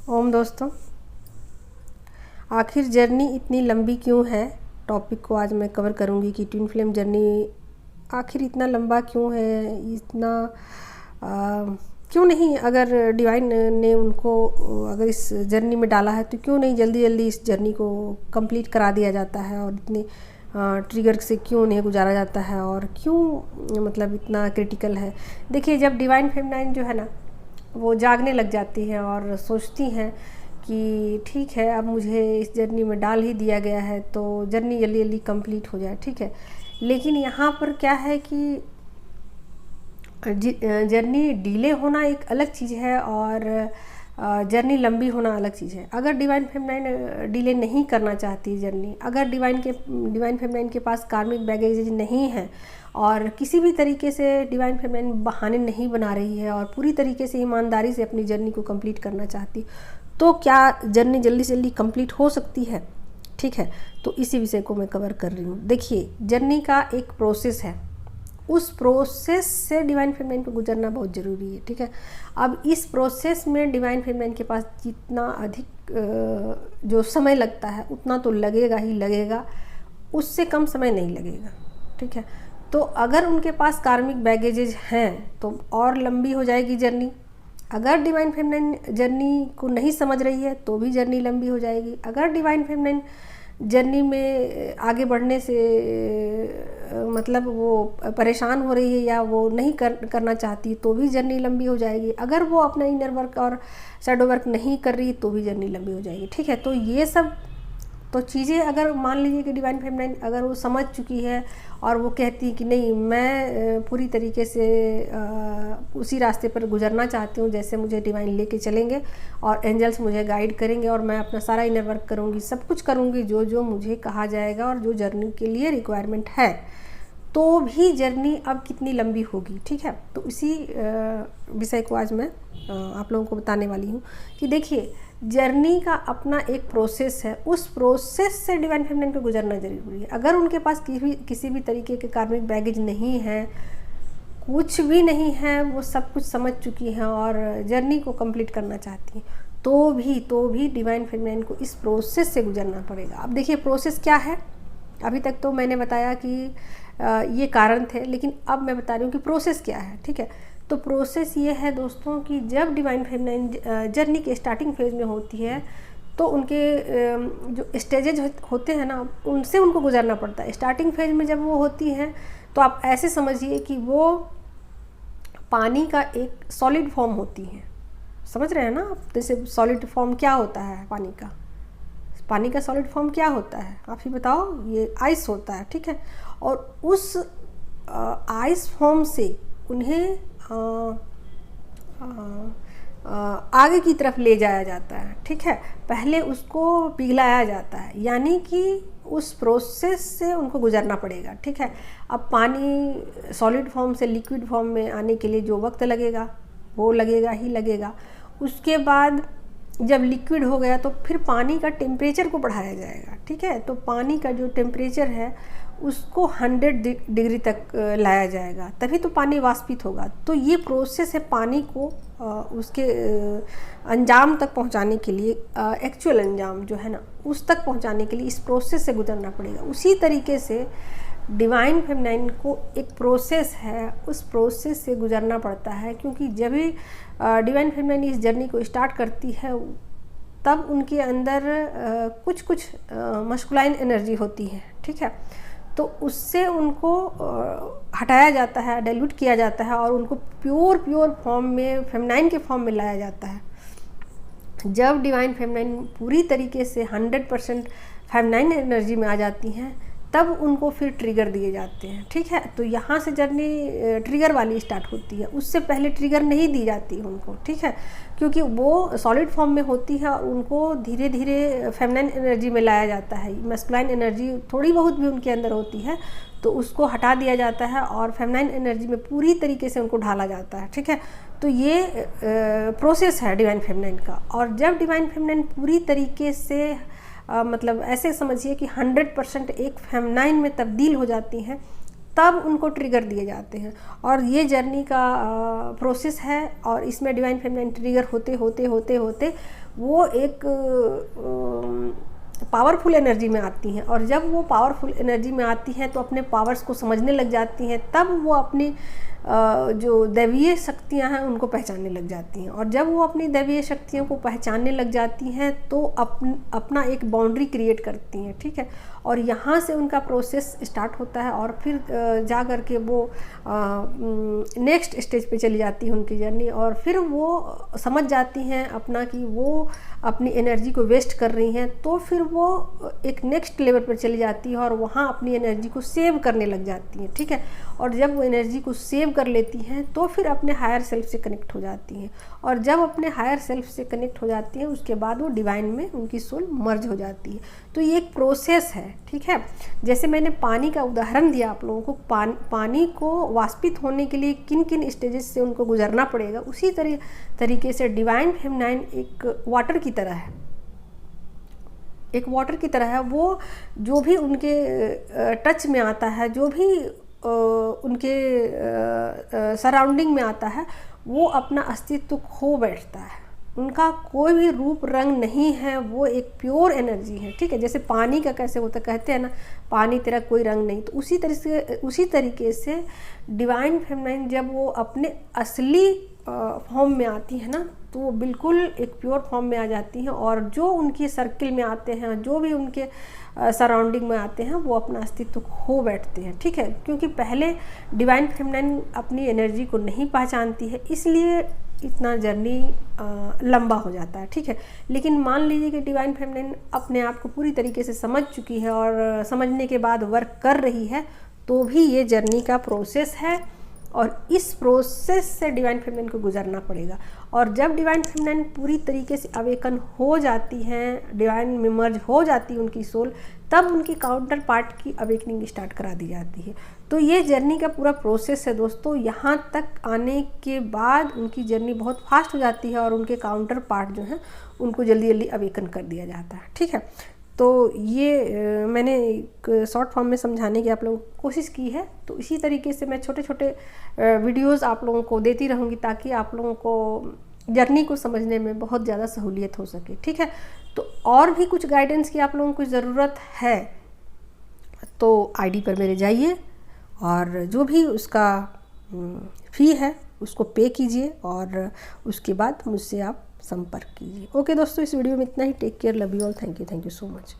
ओम दोस्तों, आखिर जर्नी इतनी लंबी क्यों है। टॉपिक को आज मैं कवर करूंगी कि ट्विन फ्लेम जर्नी आखिर इतना लंबा क्यों है, इतना क्यों नहीं। अगर डिवाइन ने उनको अगर इस जर्नी में डाला है तो क्यों नहीं जल्दी जल्दी इस जर्नी को कंप्लीट करा दिया जाता है, और इतने ट्रिगर से क्यों नहीं गुजारा जाता है, और क्यों मतलब इतना क्रिटिकल है। देखिए, जब डिवाइन फेमिनाइन जो है ना वो जागने लग जाती हैं और सोचती हैं कि ठीक है, अब मुझे इस जर्नी में डाल ही दिया गया है तो जर्नी जल्दी जल्दी कंप्लीट हो जाए, ठीक है। लेकिन यहाँ पर क्या है कि जर्नी डिले होना एक अलग चीज़ है और जर्नी लंबी होना अलग चीज़ है। अगर डिवाइन फेमिनाइन डिले नहीं करना चाहती जर्नी, अगर डिवाइन फेमिनाइन के पास कार्मिक बैगेज नहीं है और किसी भी तरीके से डिवाइन फेमिनाइन बहाने नहीं बना रही है और पूरी तरीके से ईमानदारी से अपनी जर्नी को कंप्लीट करना चाहती, तो क्या जर्नी जल्दी से जल्दी कंप्लीट हो सकती है, ठीक है। तो इसी विषय को मैं कवर कर रही हूँ। देखिए, जर्नी का एक प्रोसेस है, उस प्रोसेस से डिवाइन फेमिनाइन को गुजरना बहुत ज़रूरी है, ठीक है। अब इस प्रोसेस में डिवाइन फेमिनाइन के पास जितना अधिक जो समय लगता है उतना तो लगेगा ही लगेगा, उससे कम समय नहीं लगेगा, ठीक है। तो अगर उनके पास कार्मिक बैगेजेज हैं तो और लंबी हो जाएगी जर्नी। अगर डिवाइन फेमिनाइन जर्नी को नहीं समझ रही है तो भी जर्नी लंबी हो जाएगी। अगर डिवाइन फेमिनाइन जर्नी में आगे बढ़ने से मतलब वो परेशान हो रही है या वो नहीं करना चाहती तो भी जर्नी लंबी हो जाएगी। अगर वो अपना इनर वर्क और शैडो वर्क नहीं कर रही तो भी जर्नी लंबी हो जाएगी, ठीक है। तो ये सब तो चीज़ें अगर मान लीजिए कि डिवाइन फेमिनाइन अगर वो समझ चुकी है और वो कहती है कि नहीं, मैं पूरी तरीके से उसी रास्ते पर गुजरना चाहती हूँ जैसे मुझे डिवाइन लेके चलेंगे और एंजल्स मुझे गाइड करेंगे और मैं अपना सारा इनर वर्क करूँगी, सब कुछ करूँगी जो जो मुझे कहा जाएगा और जो जर्नी के लिए रिक्वायरमेंट है, तो भी जर्नी अब कितनी लंबी होगी, ठीक है। तो इसी विषय को आज मैं आप लोगों को बताने वाली हूँ कि देखिए, जर्नी का अपना एक प्रोसेस है, उस प्रोसेस से डिवाइन फेमिनाइन को गुजरना जरूरी है। अगर उनके पास किसी भी तरीके के कार्मिक बैगेज नहीं है, कुछ भी नहीं है, वो सब कुछ समझ चुकी हैं और जर्नी को कंप्लीट करना चाहती हैं, तो भी डिवाइन फेमिनाइन को इस प्रोसेस से गुजरना पड़ेगा। अब देखिए, प्रोसेस क्या है। अभी तक तो मैंने बताया कि ये कारण थे, लेकिन अब मैं बता रही हूँ कि प्रोसेस क्या है, ठीक है। तो प्रोसेस ये है दोस्तों कि जब डिवाइन फेमिनाइन जर्नी के स्टार्टिंग फेज में होती है तो उनके जो स्टेजेज होते हैं ना, उनसे उनको गुजरना पड़ता है। स्टार्टिंग फेज में जब वो होती हैं तो आप ऐसे समझिए कि वो पानी का एक सॉलिड फॉर्म होती हैं। समझ रहे हैं ना आप। जैसे सॉलिड फॉर्म क्या होता है पानी का सॉलिड फॉर्म क्या होता है, आप ही बताओ। ये आइस होता है, ठीक है। और उस आइस फॉर्म से उन्हें आगे की तरफ ले जाया जाता है, ठीक है। पहले उसको पिघलाया जाता है, यानी कि उस प्रोसेस से उनको गुजरना पड़ेगा, ठीक है। अब पानी सॉलिड फॉर्म से लिक्विड फॉर्म में आने के लिए जो वक्त लगेगा वो लगेगा ही लगेगा। उसके बाद जब लिक्विड हो गया तो फिर पानी का टेम्परेचर को बढ़ाया जाएगा, ठीक है। तो पानी का जो टेम्परेचर है उसको 100 डिग्री तक लाया जाएगा, तभी तो पानी वाष्पित होगा। तो ये प्रोसेस है पानी को उसके अंजाम तक पहुंचाने के लिए, एक्चुअल अंजाम जो है ना उस तक पहुंचाने के लिए इस प्रोसेस से गुजरना पड़ेगा। उसी तरीके से डिवाइन फेमिनाइन को एक प्रोसेस है, उस प्रोसेस से गुजरना पड़ता है, क्योंकि जब भी डिवाइन फेमिनाइन इस जर्नी को स्टार्ट करती है तब उनके अंदर कुछ मस्कुलाइन एनर्जी होती है, ठीक है। तो उससे उनको हटाया जाता है, डाइल्यूट किया जाता है और उनको प्योर फॉर्म में, फेमिनाइन के फॉर्म में लाया जाता है। जब डिवाइन फेमिनाइन पूरी तरीके से 100% फेमिनाइन एनर्जी में आ जाती हैं तब उनको फिर ट्रिगर दिए जाते हैं, ठीक है। तो यहाँ से जर्नी ट्रिगर वाली स्टार्ट होती है, उससे पहले ट्रिगर नहीं दी जाती उनको, ठीक है, क्योंकि वो सॉलिड फॉर्म में होती है और उनको धीरे धीरे फेमिनाइन एनर्जी में लाया जाता है। मस्कुलाइन एनर्जी थोड़ी बहुत भी उनके अंदर होती है तो उसको हटा दिया जाता है और फेमिनाइन एनर्जी में पूरी तरीके से उनको ढाला जाता है, ठीक है। तो ये प्रोसेस है डिवाइन फेमिनाइन का। और जब डिवाइन फेमिनाइन पूरी तरीके से मतलब ऐसे समझिए कि 100% एक फेमिनाइन में तब्दील हो जाती हैं, तब उनको ट्रिगर दिए जाते हैं। और ये जर्नी का प्रोसेस है, और इसमें डिवाइन फेमिनाइन ट्रिगर होते होते होते होते वो एक पावरफुल एनर्जी में आती हैं। और जब वो पावरफुल एनर्जी में आती हैं तो अपने पावर्स को समझने लग जाती हैं, तब वो अपनी जो दैवीय शक्तियां हैं उनको पहचानने लग जाती हैं। और जब वो अपनी दैवीय शक्तियों को पहचानने लग जाती हैं तो अपना एक बाउंड्री क्रिएट करती हैं, ठीक है। और यहाँ से उनका प्रोसेस स्टार्ट होता है, और फिर जा कर के वो नेक्स्ट स्टेज पे चली जाती है उनकी जर्नी। और फिर वो समझ जाती हैं अपना कि वो अपनी एनर्जी को वेस्ट कर रही हैं, तो फिर वो एक नेक्स्ट लेवल पर चली जाती है और वहाँ अपनी एनर्जी को सेव करने लग जाती हैं, ठीक है। और जब वो एनर्जी को सेव कर लेती हैं तो फिर अपने हायर सेल्फ से कनेक्ट हो जाती हैं। और जब अपने हायर सेल्फ से कनेक्ट हो जाती हैं उसके बाद वो डिवाइन में उनकी सोल मर्ज हो जाती है। तो ये एक प्रोसेस है, ठीक है। जैसे मैंने पानी का उदाहरण दिया आप लोगों को, पानी को वाष्पित होने के लिए किन किन स्टेजेस से उनको गुजरना पड़ेगा, उसी तरीके से डिवाइन फेमिनाइन एक वाटर की तरह है, एक वाटर की तरह है। वो जो भी उनके टच में आता है, जो भी उनके सराउंडिंग में आता है, वो अपना अस्तित्व खो बैठता है। उनका कोई भी रूप रंग नहीं है, वो एक प्योर एनर्जी है, ठीक है। जैसे पानी का कैसे होता है, कहते हैं ना पानी तेरा कोई रंग नहीं, तो उसी तरीके से डिवाइन फेमिनाइन जब वो अपने असली फॉर्म में आती है ना, तो वो बिल्कुल एक प्योर फॉर्म में आ जाती हैं। और जो उनकी सर्किल में आते हैं, जो भी उनके सराउंडिंग में आते हैं, वो अपना अस्तित्व खो बैठते हैं, ठीक है। क्योंकि पहले डिवाइन फेमिनाइन अपनी एनर्जी को नहीं पहचानती है, इसलिए इतना जर्नी लंबा हो जाता है, ठीक है। लेकिन मान लीजिए कि डिवाइन फेमिनाइन अपने आप को पूरी तरीके से समझ चुकी है और समझने के बाद वर्क कर रही है, तो भी ये जर्नी का प्रोसेस है, और इस प्रोसेस से डिवाइन फेमिनाइन को गुजरना पड़ेगा। और जब डिवाइन फेमिनाइन पूरी तरीके से अवेकन हो जाती हैं, डिवाइन में मर्ज हो जाती है उनकी सोल, तब उनकी काउंटर पार्ट की अवेकनिंग स्टार्ट करा दी जाती है। तो ये जर्नी का पूरा प्रोसेस है दोस्तों। यहाँ तक आने के बाद उनकी जर्नी बहुत फास्ट हो जाती है और उनके काउंटर पार्ट जो हैं उनको जल्दी जल्दी अवेकन कर दिया जाता है, ठीक है। तो ये मैंने एक शॉर्ट फॉर्म में समझाने की आप लोगों को कोशिश की है। तो इसी तरीके से मैं छोटे छोटे वीडियोस आप लोगों को देती रहूँगी, ताकि आप लोगों को जर्नी को समझने में बहुत ज़्यादा सहूलियत हो सके, ठीक है। तो और भी कुछ गाइडेंस की आप लोगों को ज़रूरत है तो आईडी पर मेरे जाइए, और जो भी उसका फ़ी है उसको पे कीजिए, और उसके बाद मुझसे आप संपर्क कीजिए। ओके दोस्तों, इस वीडियो में इतना ही। Take care, love you all, thank you so much.